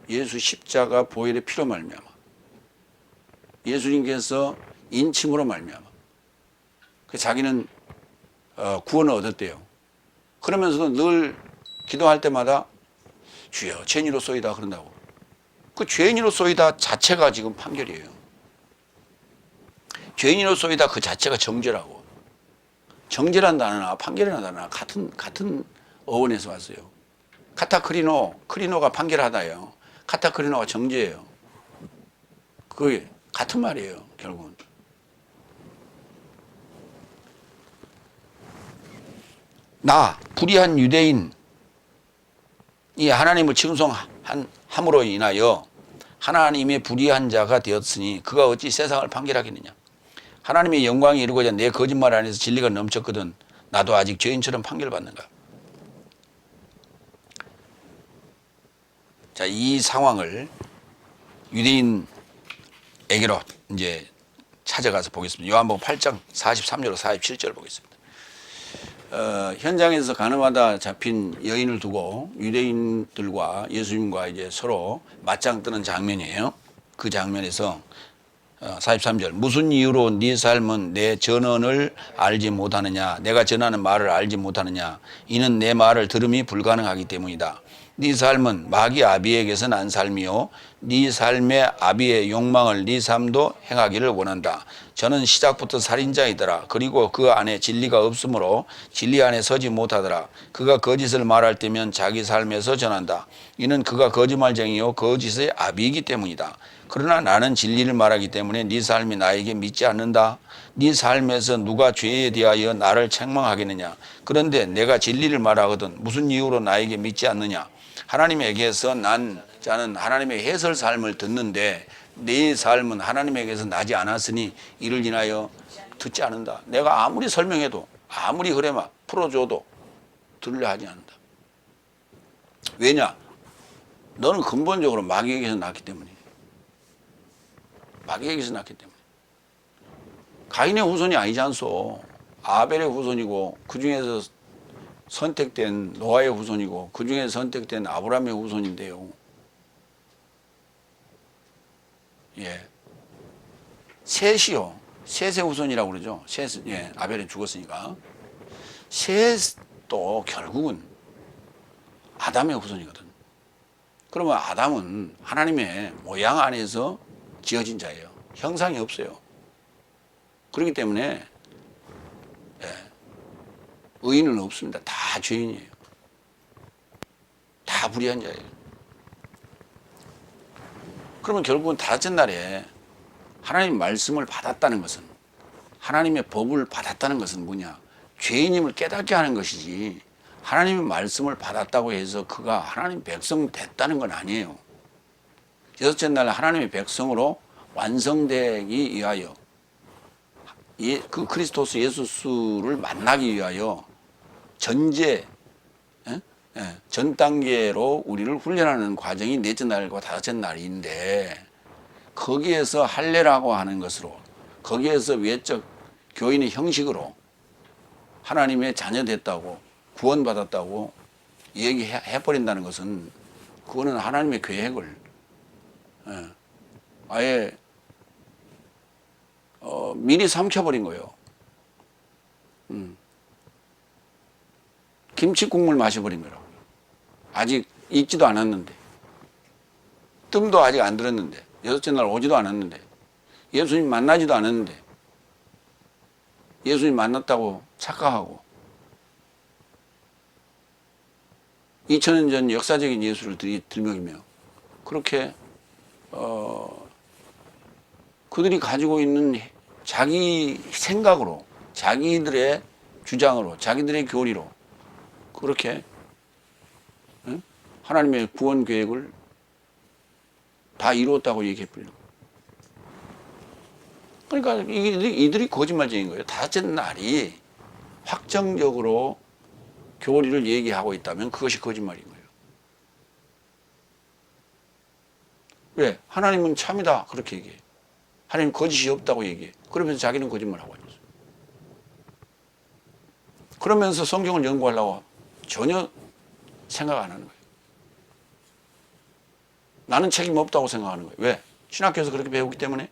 예수 십자가 보혈의 피로 말미암아. 예수님께서 인침으로 말미암아. 자기는 구원을 얻었대요. 그러면서도 늘 기도할 때마다 주여 죄인으로소이다 그런다고. 그 죄인으로소이다 자체가 지금 판결이에요. 죄인으로소이다 그 자체가 정죄라고. 정죄란 단어나 판결이라는 단어나 같은 어원에서 왔어요. 크리노가 판결하다예요. 카타크리노가 정죄예요. 그게 같은 말이에요, 결국은. 나 불의한 유대인이 하나님을 칭송함으로 인하여 하나님의 불의한 자가 되었으니 그가 어찌 세상을 판결하겠느냐. 하나님의 영광이 이루고자 내 거짓말 안에서 진리가 넘쳤거든 나도 아직 죄인처럼 판결받는가. 자, 이 상황을 유대인에게로 이제 찾아가서 보겠습니다. 요한복음 8장 43절로 47절 보겠습니다. 현장에서 가늠하다 잡힌 여인을 두고 유대인들과 예수님과 이제 서로 맞짱 뜨는 장면이에요. 그 장면에서 43절 무슨 이유로 네 삶은 내 전언을 알지 못하느냐 내가 전하는 말을 알지 못하느냐 이는 내 말을 들음이 불가능하기 때문이다. 네 삶은 마귀 아비에게서 난 삶이요 네 삶의 아비의 욕망을 네 삶도 행하기를 원한다. 저는 시작부터 살인자이더라. 그리고 그 안에 진리가 없으므로 진리 안에 서지 못하더라. 그가 거짓을 말할 때면 자기 삶에서 전한다. 이는 그가 거짓말쟁이요 거짓의 아비이기 때문이다. 그러나 나는 진리를 말하기 때문에 네 삶이 나에게 믿지 않는다. 네 삶에서 누가 죄에 대하여 나를 책망하겠느냐. 그런데 내가 진리를 말하거든 무슨 이유로 나에게 믿지 않느냐. 하나님에게서 난 자는 하나님의 해설 삶을 듣는데 내 삶은 하나님에게서 나지 않았으니 이를 인하여 듣지 않는다. 내가 아무리 설명해도 아무리 그래마 풀어줘도 들으려 하지 않는다. 왜냐? 너는 근본적으로 마귀에게서 났기 때문에. 마귀에게서 났기 때문에. 가인의 후손이 아니지 않소. 아벨의 후손이고 그 중에서 선택된 노아의 후손이고 그 중에서 선택된 아브라함의 후손인데요. 예. 셋이요. 셋의 후손이라고 그러죠. 셋, 예. 아벨이 죽었으니까. 셋도 결국은 아담의 후손이거든. 그러면 아담은 하나님의 모양 안에서 지어진 자예요. 형상이 없어요. 그렇기 때문에 예. 의인은 없습니다. 다 죄인이에요. 다 불의한 자예요. 그러면 결국은 다섯째 날에 하나님 말씀을 받았다는 것은 하나님의 법을 받았다는 것은 뭐냐? 죄인임을 깨닫게 하는 것이지 하나님의 말씀을 받았다고 해서 그가 하나님 백성 됐다는 건 아니에요. 여섯째 날 하나님의 백성으로 완성되기 위하여 그 그리스도스 예수를 만나기 위하여 전 단계로 우리를 훈련하는 과정이 넷째 날과 다섯째 날인데 거기에서 할례라고 하는 것으로 거기에서 외적 교인의 형식으로 하나님의 자녀 됐다고 구원받았다고 얘기해버린다는 것은 그거는 하나님의 계획을 아예 미리 삼켜버린 거예요. 김치국물 마셔버린 거라고. 아직 익지도 않았는데 뜸도 아직 안 들었는데 여섯째 날 오지도 않았는데 예수님 만나지도 않았는데 예수님 만났다고 착각하고 2000년 전 역사적인 예수를 들먹이며 그렇게 그들이 가지고 있는 자기 생각으로 자기들의 주장으로 자기들의 교리로 그렇게 하나님의 구원 계획을 다 이루었다고 얘기해버리는 거예요. 그러니까 이들이 거짓말쟁인 거예요. 다섯째 날이 확정적으로 교리를 얘기하고 있다면 그것이 거짓말인 거예요. 왜? 하나님은 참이다 그렇게 얘기해. 하나님 거짓이 없다고 얘기해. 그러면서 자기는 거짓말하고 있어요. 그러면서 성경을 연구하려고 전혀 생각 안 하는 거예요. 나는 책임 없다고 생각하는 거예요. 왜? 신학교에서 그렇게 배우기 때문에?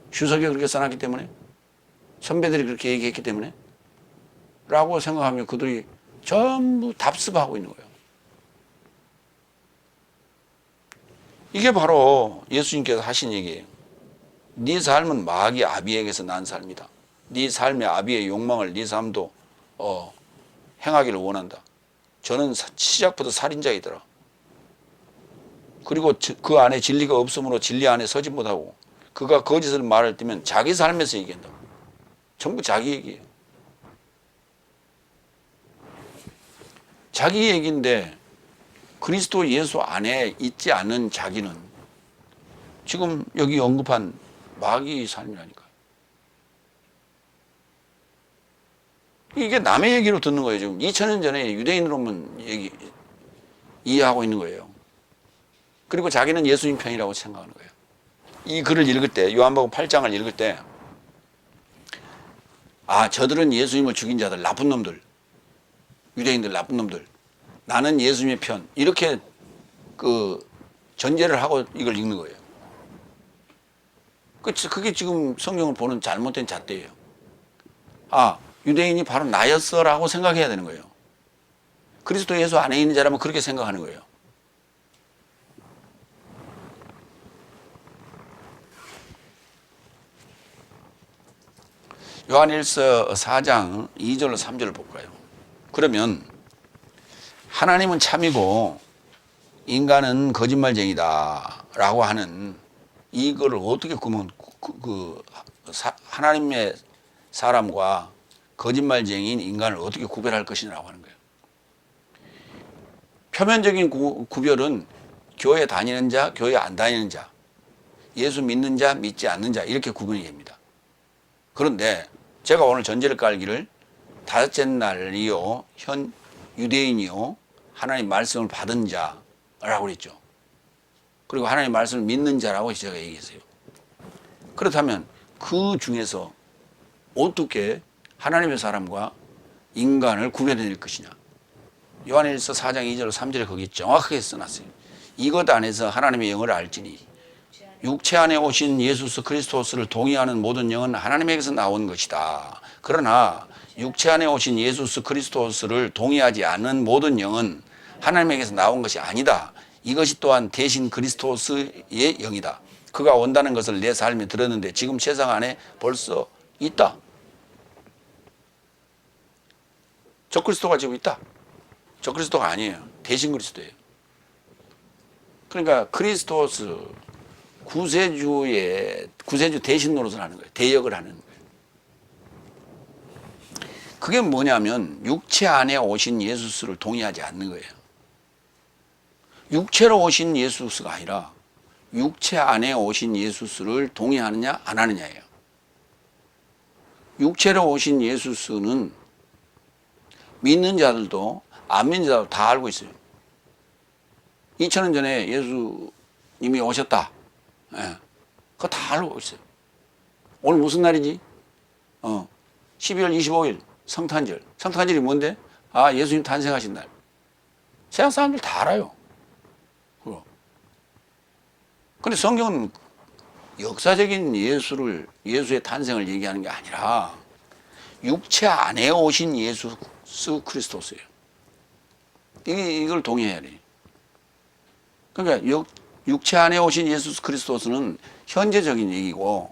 주석에 그렇게 써놨기 때문에? 선배들이 그렇게 얘기했기 때문에? 라고 생각하면 그들이 전부 답습하고 있는 거예요. 이게 바로 예수님께서 하신 얘기예요. 네 삶은 마귀 아비에게서 난 삶이다. 네 삶의 아비의 욕망을 네 삶도 행하기를 원한다. 저는 시작부터 살인자이더라. 그리고 그 안에 진리가 없으므로 진리 안에 서지 못하고 그가 거짓을 말할 때면 자기 삶에서 얘기한다. 전부 자기 얘기예요. 자기 얘기인데 그리스도 예수 안에 있지 않는 자기는 지금 여기 언급한 마귀의 삶이라니까. 이게 남의 얘기로 듣는 거예요. 지금 2000년 전에 유대인으로만 이해하고 있는 거예요. 그리고 자기는 예수님 편이라고 생각하는 거예요. 이 글을 읽을 때, 요한복음 8장을 읽을 때, 아, 저들은 예수님을 죽인 자들, 나쁜 놈들, 유대인들 나쁜 놈들, 나는 예수님의 편, 이렇게 전제를 하고 이걸 읽는 거예요. 그게 지금 성경을 보는 잘못된 잣대예요. 아, 유대인이 바로 나였어라고 생각해야 되는 거예요. 그리스도 예수 안에 있는 자라면 그렇게 생각하는 거예요. 요한일서 4장 2절로 3절을 볼까요? 그러면 하나님은 참이고 인간은 거짓말쟁이다 라고 하는 이거를 어떻게 그러면 하나님의 사람과 거짓말쟁이인 인간을 어떻게 구별할 것이냐고 하는 거예요. 표면적인 구별은 교회 다니는 자, 교회 안 다니는 자, 예수 믿는 자, 믿지 않는 자 이렇게 구분이 됩니다. 그런데 제가 오늘 전제를 깔기를 다섯째 날이요 현 유대인이요 하나님 말씀을 받은 자라고 그랬죠. 그리고 하나님 말씀을 믿는 자라고 제가 얘기했어요. 그렇다면 그 중에서 어떻게 하나님의 사람과 인간을 구별해낼 것이냐. 요한일서 4장 2절 3절에 거기 정확하게 써놨어요. 이것 안에서 하나님의 영을 알지니 육체 안에 오신 예수 그리스도스를 동의하는 모든 영은 하나님에게서 나온 것이다. 그러나 육체 안에 오신 예수 그리스도스를 동의하지 않는 모든 영은 하나님에게서 나온 것이 아니다. 이것이 또한 대신 그리스도스의 영이다. 그가 온다는 것을 내 삶에 들었는데 지금 세상 안에 벌써 있다. 적그리스도가 지금 있다. 적그리스도가 아니에요. 대신 그리스도예요. 그러니까 그리스도스 구세주 대신 노릇을 하는 거예요. 대역을 하는 거예요. 그게 뭐냐면 육체 안에 오신 예수스를 동의하지 않는 거예요. 육체로 오신 예수스가 아니라 육체 안에 오신 예수스를 동의하느냐 안 하느냐예요. 육체로 오신 예수스는 믿는 자들도 안 믿는 자들도 다 알고 있어요. 2000년 전에 예수님이 오셨다. 예. 그거 다 알고 있어요. 오늘 무슨 날이지? 12월 25일 성탄절. 성탄절이 뭔데? 아, 예수님 탄생하신 날. 세상 사람들 다 알아요. 그런데 성경은 역사적인 예수의 탄생을 얘기하는 게 아니라 육체 안에 오신 예수 그리스도스예요. 이걸 동의해야 돼. 그러니까 육체 안에 오신 예수 그리스도스는 현재적인 얘기고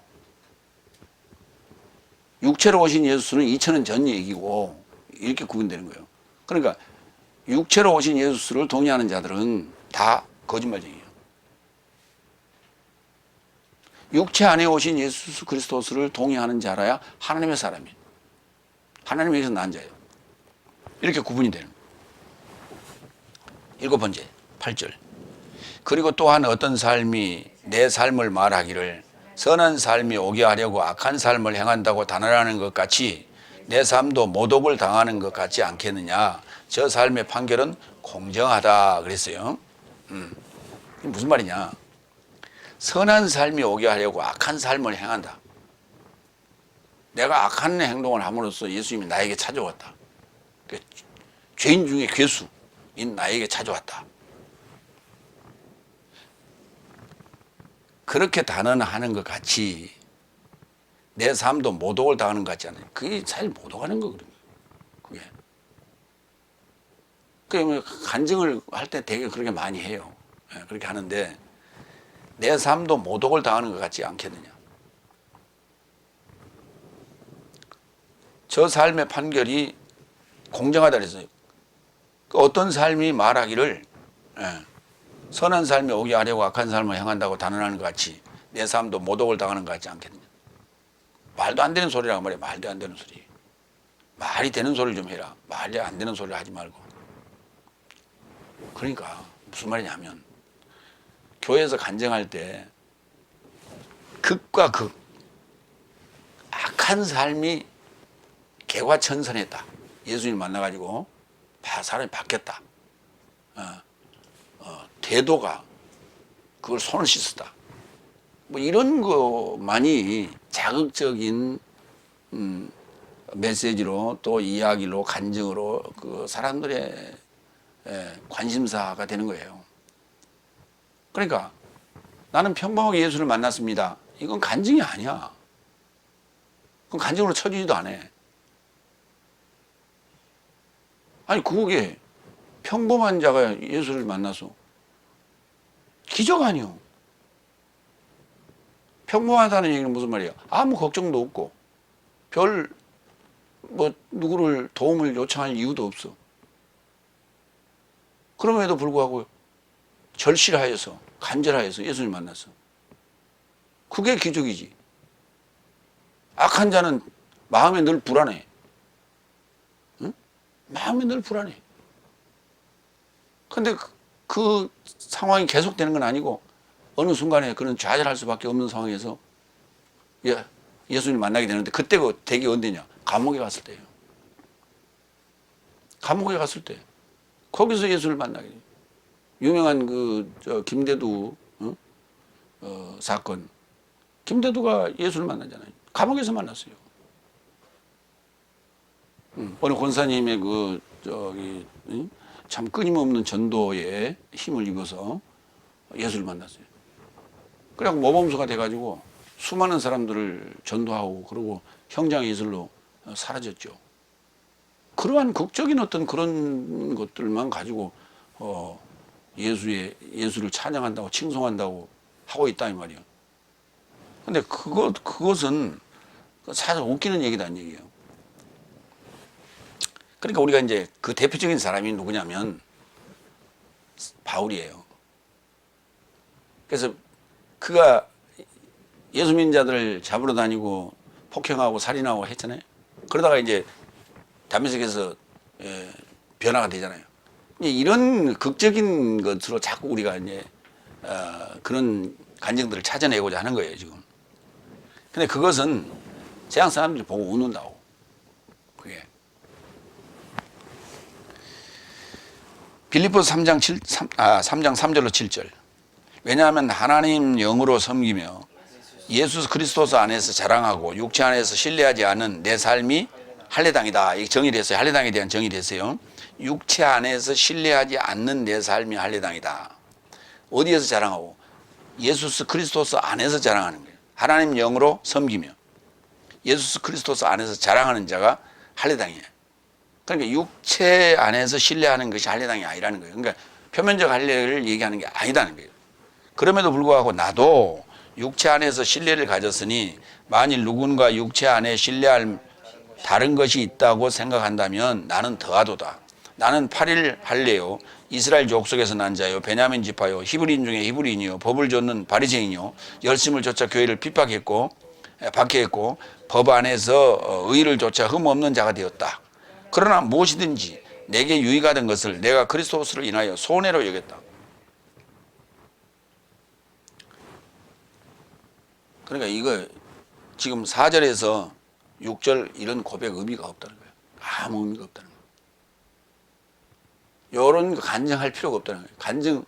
육체로 오신 예수는 2000년 전 얘기고 이렇게 구분되는 거예요. 그러니까 육체로 오신 예수를 동의하는 자들은 다 거짓말쟁이에요. 육체 안에 오신 예수 그리스도를 동의하는 자라야 하나님의 사람이에요. 하나님에게서 난 자예요. 이렇게 구분이 되는 거예요. 7번째 8절. 그리고 또한 어떤 삶이 내 삶을 말하기를 선한 삶이 오게 하려고 악한 삶을 행한다고 단언하는 것 같이 내 삶도 모독을 당하는 것 같지 않겠느냐. 저 삶의 판결은 공정하다 그랬어요. 이게 무슨 말이냐. 선한 삶이 오게 하려고 악한 삶을 행한다. 내가 악한 행동을 함으로써 예수님이 나에게 찾아왔다. 죄인 중에 괴수인 나에게 찾아왔다. 그렇게 단언하는 것 같이 내 삶도 모독을 당하는 것 같지 않아요? 그게 잘 모독하는 거거든요. 그게. 간증을 할 때 되게 그렇게 많이 해요. 그렇게 하는데 내 삶도 모독을 당하는 것 같지 않겠느냐. 저 삶의 판결이 공정하다 그랬어요. 어떤 삶이 말하기를 선한 삶이 오게 하려고 악한 삶을 행한다고 단언하는 것 같이 내 삶도 모독을 당하는 것 같지 않겠느냐. 말도 안 되는 소리라고 말해. 말도 안 되는 소리. 말이 되는 소리를 좀 해라. 말이 안 되는 소리를 하지 말고. 그러니까 무슨 말이냐면 교회에서 간증할 때 극과 극, 악한 삶이 개과천선했다. 예수님 만나가지고 사람이 바뀌었다. 태도가 그걸 손을 씻었다. 뭐 이런 것만이 자극적인 메시지로 또 이야기로 간증으로 그 사람들의 관심사가 되는 거예요. 그러니까 나는 평범하게 예수를 만났습니다. 이건 간증이 아니야. 그건 간증으로 쳐주지도 않아. 아니 그게 평범한 자가 예수를 만나서 기적 아니요. 평범하다는 얘기는 무슨 말이야? 아무 걱정도 없고 별 뭐 누구를 도움을 요청할 이유도 없어. 그럼에도 불구하고 절실하여서 간절하여서 예수님 만났어. 그게 기적이지. 악한 자는 마음에 늘 불안해. 응? 마음에 늘 불안해. 근데 그 상황이 계속되는 건 아니고 어느 순간에 그런 좌절할 수밖에 없는 상황에서 예수님 만나게 되는데 그때가 되게 언제냐? 감옥에 갔을 때예요. 감옥에 갔을 때 거기서 예수를 만나게 돼요. 유명한 김대두 사건. 김대두가 예수를 만나잖아요. 감옥에서 만났어요. 어느 권사님의 참 끊임없는 전도에 힘을 입어서 예수를 만났어요. 그래갖고 모범수가 돼가지고 수많은 사람들을 전도하고 그러고 형장 예술로 사라졌죠. 그러한 극적인 어떤 그런 것들만 가지고 예수를 찬양한다고 칭송한다고 하고 있다 이 말이에요. 근데 그것은 사실 웃기는 얘기다는 얘기예요. 그러니까 우리가 이제 그 대표적인 사람이 누구냐면 바울이에요. 그래서 그가 예수 믿는 자들을 잡으러 다니고 폭행하고 살인하고 했잖아요. 그러다가 이제 다메섹에서 변화가 되잖아요. 이런 극적인 것으로 자꾸 우리가 이제 그런 간증들을 찾아내고자 하는 거예요, 지금. 근데 그것은 세상 사람들이 보고 웃는다고. 그게. 빌립보서 3장 3절로 7절. 왜냐하면 하나님 영으로 섬기며 예수 그리스도 안에서 자랑하고 육체 안에서 신뢰하지 않은 내 삶이 할례당이다. 이 정의를 했어요. 할례당에 대한 정의를 했어요. 육체 안에서 신뢰하지 않는 내 삶이 할례당이다. 어디에서 자랑하고? 예수 그리스도 안에서 자랑하는 거예요. 하나님 영으로 섬기며 예수 그리스도 안에서 자랑하는 자가 할례당이에요. 그러니까 육체 안에서 신뢰하는 것이 할례당이 아니라는 거예요. 그러니까 표면적 할례를 얘기하는 게 아니다는 거예요. 그럼에도 불구하고 나도 육체 안에서 신뢰를 가졌으니 만일 누군가 육체 안에 신뢰할 다른 것이 있다고 생각한다면 나는 더하도다. 나는 8일 할례요. 이스라엘 족속에서 난 자요. 베냐민 지파요. 히브리인 중에 히브리인이요. 법을 좇는 바리새인이요. 열심을 좇아 교회를 핍박했고 박해했고 법 안에서 의를 좇아 흠없는 자가 되었다. 그러나 무엇이든지 내게 유익하던 것을 내가 그리스도를 인하여 손해로 여겼다. 그러니까 이거 지금 4절에서 6절 이런 고백 의미가 없다는 거예요. 아무 의미가 없다는 거예요. 이런 거 간증할 필요가 없다는 거예요. 간증.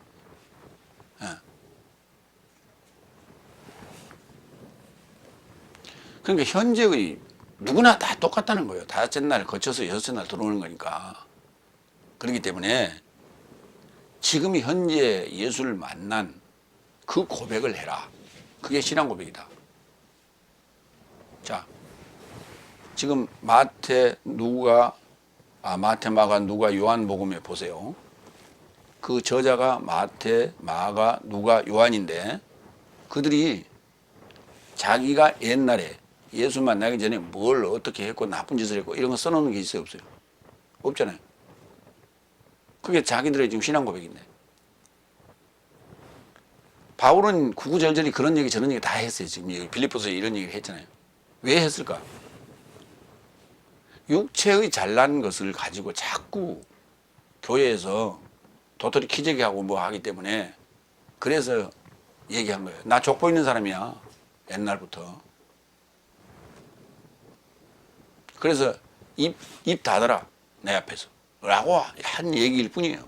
그러니까 현재의 누구나 다 똑같다는 거예요. 다섯째 날 거쳐서 여섯째 날 들어오는 거니까. 그렇기 때문에 지금 현재 예수를 만난 그 고백을 해라. 그게 신앙 고백이다. 자, 지금 마태, 마가, 누가, 요한복음에 보세요. 그 저자가 마태, 마가, 누가, 요한인데 그들이 자기가 옛날에 예수 만나기 전에 뭘 어떻게 했고 나쁜 짓을 했고 이런 거 써놓는 게 있어요, 없어요? 없잖아요. 그게 자기들의 지금 신앙 고백인데. 바울은 구구절절히 그런 얘기 저런 얘기 다 했어요. 지금 빌립보서에 이런 얘기를 했잖아요. 왜 했을까? 육체의 잘난 것을 가지고 자꾸 교회에서 도토리 키재기 하고 뭐 하기 때문에 그래서 얘기한 거예요. 나 족보 있는 사람이야. 옛날부터. 그래서 입 닫아라. 내 앞에서. 라고 한 얘기일 뿐이에요.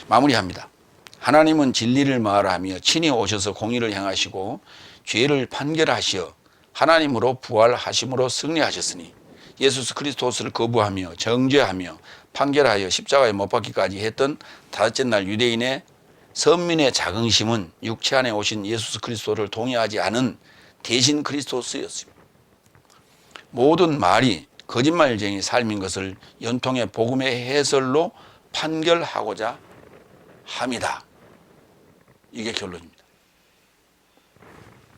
마무리합니다. 하나님은 진리를 말하며 친히 오셔서 공의를 행하시고 죄를 판결하시어 하나님으로 부활하심으로 승리하셨으니 예수 그리스도를 거부하며 정죄하며 판결하여 십자가에 못 박기까지 했던 다섯째 날 유대인의 선민의 자긍심은 육체 안에 오신 예수 그리스도를 동의하지 않은 대신 그리스도였습니다. 모든 말이 거짓말쟁이 삶인 것을 연통의 복음의 해설로 판결하고자 합니다. 이게 결론입니다.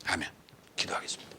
아멘. 기도하겠습니다.